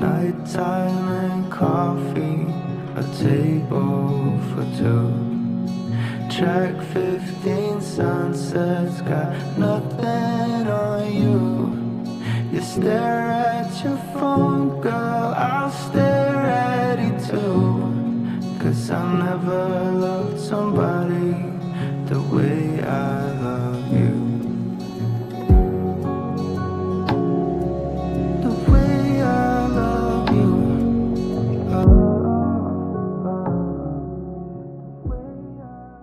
Nighttime and coffee, a table for two. Track 15 sunsets, got nothing on you. You stare at your phone, girl,